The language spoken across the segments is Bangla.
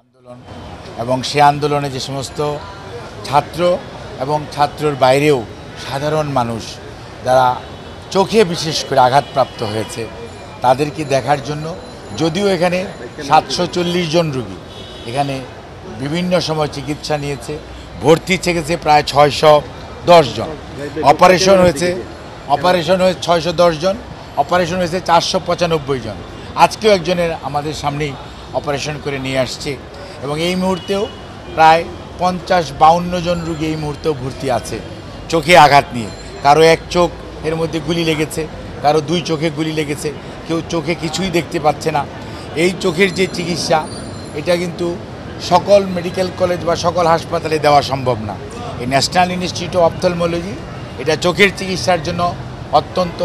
আন্দোলন এবং সে আন্দোলনে যে সমস্ত ছাত্র এবং ছাত্রর বাইরেও সাধারণ মানুষ যারা চোখে বিশেষ করে আঘাতপ্রাপ্ত হয়েছে তাদেরকে দেখার জন্য, যদিও এখানে 740 জন রোগী এখানে বিভিন্ন সময় চিকিৎসা নিয়েছে, ভর্তি থেকেছে প্রায় 610 জন, অপারেশন হয়েছে 610 জন, অপারেশন হয়েছে 495 জন। আজকেও একজনের আমাদের সামনেই অপারেশন করে নিয়ে আসছে এবং এই মুহূর্তেও প্রায় 50-52 জন রোগী এই মুহূর্তেও ভর্তি আছে চোখে আঘাত নিয়ে। কারো এক চোখ এর মধ্যে গুলি লেগেছে, কারো 2 চোখে গুলি লেগেছে, কেউ চোখে কিছুই দেখতে পাচ্ছে না। এই চোখের যে চিকিৎসা, এটা কিন্তু সকল মেডিকেল কলেজ বা সকল হাসপাতালে দেওয়া সম্ভব না। এই ন্যাশনাল ইনস্টিটিউট অফ অপথলমোলজি এটা চোখের চিকিৎসার জন্য অত্যন্ত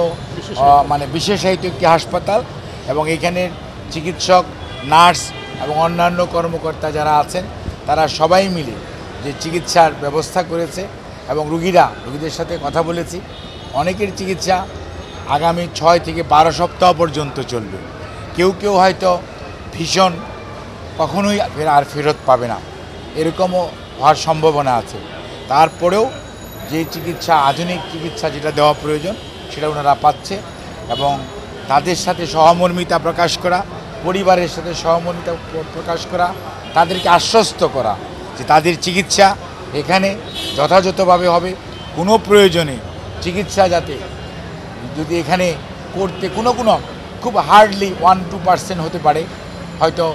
বিশেষায়িত একটি হাসপাতাল এবং এখানের চিকিৎসক, নার্স এবং অন্যান্য কর্মকর্তা যারা আছেন তারা সবাই মিলে যে চিকিৎসার ব্যবস্থা করেছে এবং রোগীদের সাথে কথা বলেছি, অনেকের চিকিৎসা আগামী 6 থেকে 12 সপ্তাহ পর্যন্ত চলবে। কেউ হয়তো ভীষণ কখনোই আর ফেরত পাবে না, এরকমও হওয়ার সম্ভাবনা আছে। তারপরেও যে চিকিৎসা, আধুনিক চিকিৎসা যেটা দেওয়া প্রয়োজন সেটা ওনারা পাচ্ছে এবং তাদের সাথে সহমর্মিতা প্রকাশ করা, পরিবারের সাথে সহমর্মিতা প্রকাশ করা, তাদেরকে আশ্বস্ত করা যে তাদের চিকিৎসা এখানে যথাযথভাবে হবে। কোনো প্রয়োজনে চিকিৎসা যাতে যদি এখানে করতে কোনো খুব হার্ডলি 1-2% হতে পারে, হয়তো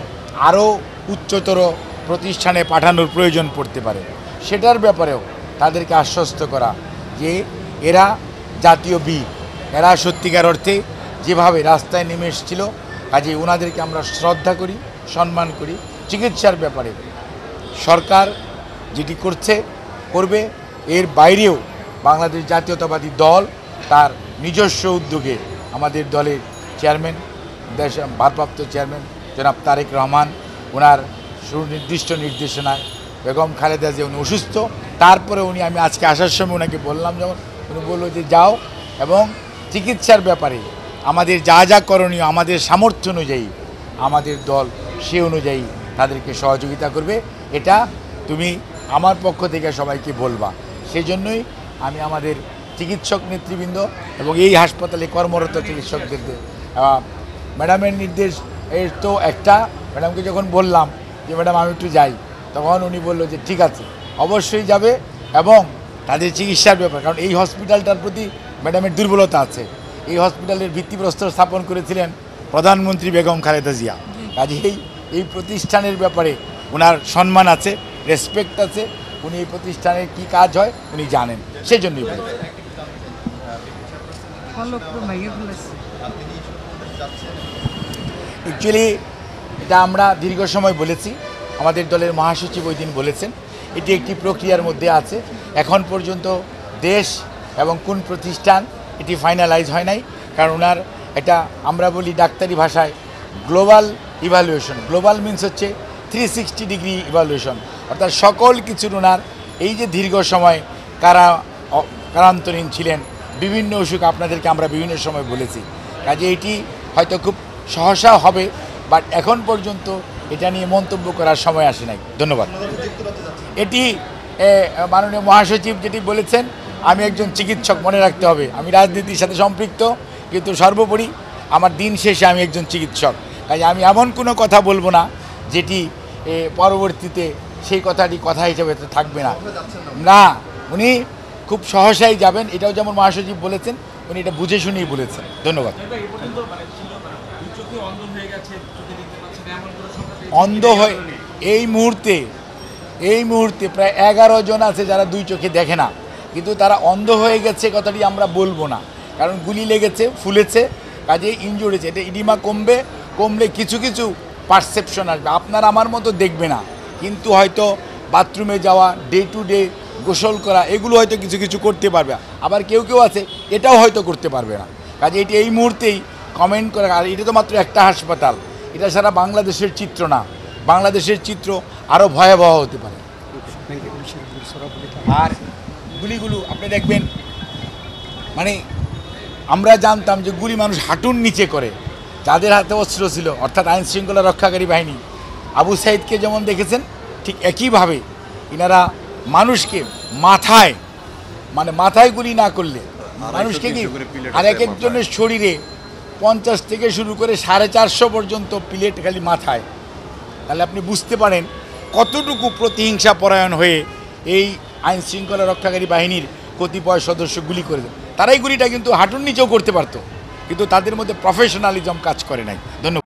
আরও উচ্চতর প্রতিষ্ঠানে পাঠানোর প্রয়োজন পড়তে পারে, সেটার ব্যাপারেও তাদেরকে আশ্বস্ত করা যে এরা জাতীয় বীর, এরা সত্যিকার অর্থে যেভাবে রাস্তায় নেমে এসেছিল, কাজে ওনাদেরকে আমরা শ্রদ্ধা করি, সম্মান করি। চিকিৎসার ব্যাপারে সরকার যেটি করবে, এর বাইরেও বাংলাদেশ জাতীয়তাবাদী দল তার নিজস্ব উদ্যোগে আমাদের দলের চেয়ারম্যান, ভারপ্রাপ্ত চেয়ারম্যান জনাব তারেক রহমান, ওনার সুনির্দিষ্ট নির্দেশনায় বেগম খালেদা যে উনি অসুস্থ, তারপরে আমি আজকে আসার সময় ওনাকে বললাম, যখন উনি বললো যে যাও এবং চিকিৎসার ব্যাপারে আমাদের যা করণীয় আমাদের সামর্থ্য অনুযায়ী আমাদের দল সে অনুযায়ী তাদেরকে সহযোগিতা করবে। এটা তুমি আমার পক্ষ থেকে সবাইকে বলবা। সেই জন্যই আমি আমাদের চিকিৎসক নেতৃবৃন্দ এবং এই হাসপাতালে কর্মরত চিকিৎসকদের ম্যাডামের নির্দেশ এর তো একটা, ম্যাডামকে যখন বললাম যে ম্যাডাম আমি একটু যাই, তখন উনি বললো যে ঠিক আছে, অবশ্যই যাবে এবং তাদের চিকিৎসার ব্যাপার, কারণ এই হসপিটালটার প্রতি ম্যাডামের দুর্বলতা আছে। এই হসপিটালের ভিত্তিপ্রস্তর স্থাপন করেছিলেন প্রধানমন্ত্রী বেগম খালেদা জিয়া, কাজেই এই প্রতিষ্ঠানের ব্যাপারে ওনার সম্মান আছে, রেসপেক্ট আছে, উনি এই প্রতিষ্ঠানের কী কাজ হয় উনি জানেন, সেই জন্যই বলেছেন। অ্যাকচুয়ালি এটা আমরা দীর্ঘ সময় বলেছি, আমাদের দলের মহাসচিব ওই দিন বলেছেন এটি একটি প্রক্রিয়ার মধ্যে আছে। এখন পর্যন্ত দেশ এবং কোন প্রতিষ্ঠান এটি ফাইনালাইজ হয় নাই, কারণ ওনার এটা আমরা বলি ডাক্তারি ভাষায় গ্লোবাল ইভ্যালুয়েশন। গ্লোবাল মিনস হচ্ছে 360 ডিগ্রি ইভ্যালুয়েশন, অর্থাৎ সকল কিছুর ওনার এই যে দীর্ঘ সময় কারান্তরীণ ছিলেন, বিভিন্ন অসুখ আপনাদেরকে আমরা বিভিন্ন সময় বলেছি, কাজে এটি হয়তো খুব সহসা হবে, বাট এখন পর্যন্ত এটা নিয়ে মন্তব্য করার সময় আসে নাই। ধন্যবাদ। এটি মাননীয় মহাসচিব যেটি বলেছেন, আমি একজন চিকিৎসক, মনে রাখতে হবে আমি রাজনীতির সাথে সম্পৃক্ত, কিন্তু সর্বোপরি আমার দিন শেষে আমি একজন চিকিৎসক, কাজে আমি এমন কোনো কথা বলবো না যেটি পরবর্তীতে সেই কথাটি কথা হিসেবে থাকবে না। না, উনি খুব সহসাই যাবেন, এটাও যেমন মহাসচিব বলেছেন, উনি এটা বুঝে শুনেই বলেছেন। ধন্যবাদ। অন্ধ হয়ে এই মুহূর্তে প্রায় 11 জন আছে যারা 2 চোখে দেখে না, কিন্তু তারা অন্ধ হয়ে গেছে কথাটি আমরা বলবো না, কারণ গুলি লেগেছে, ফুলেছে, কাজে ইনজুর হয়েছে। এটা ইডিমা কমলে কিছু পারসেপশন আসবে, আপনার আমার মতো দেখবে না, কিন্তু হয়তো বাথরুমে যাওয়া, ডে টু ডে গোসল করা, এগুলো হয়তো কিছু করতে পারবে। আবার কেউ আছে এটাও হয়তো করতে পারবে না, কাজে এটি এই মুহূর্তেই কমেন্ট করা। আর এটা তো মাত্র একটা হাসপাতাল, এটা সারা বাংলাদেশের চিত্র না, বাংলাদেশের চিত্র আরও ভয়াবহ হতে পারে। আর গুলিগুলো আপনি দেখবেন, আমরা জানতাম যে গুলি মানুষ হাঁটুর নিচে করে, যাদের হাতে অস্ত্র ছিল অর্থাৎ আইন শৃঙ্খলা রক্ষাকারী বাহিনী, আবু সাইদকে যেমন দেখেছেন ঠিক একইভাবে ইনারা মানুষকে মাথায় গুলি না করলে মানুষকে কি আর এক একজনের শরীরে 50 থেকে শুরু করে 450 পর্যন্ত প্লেট খালি মাথায়, তাহলে আপনি বুঝতে পারেন কতটুকু প্রতিহিংসা পরায়ণ হয়ে এই আইন শৃঙ্খলা রক্ষাকারী বাহিনীর কতিপয় সদস্য গুলি করে দেন। তারাই গুলিটা কিন্তু হাঁটুর নিচেও করতে পারতো, কিন্তু তাদের মধ্যে প্রফেশনালিজম কাজ করে নাই। ধন্যবাদ।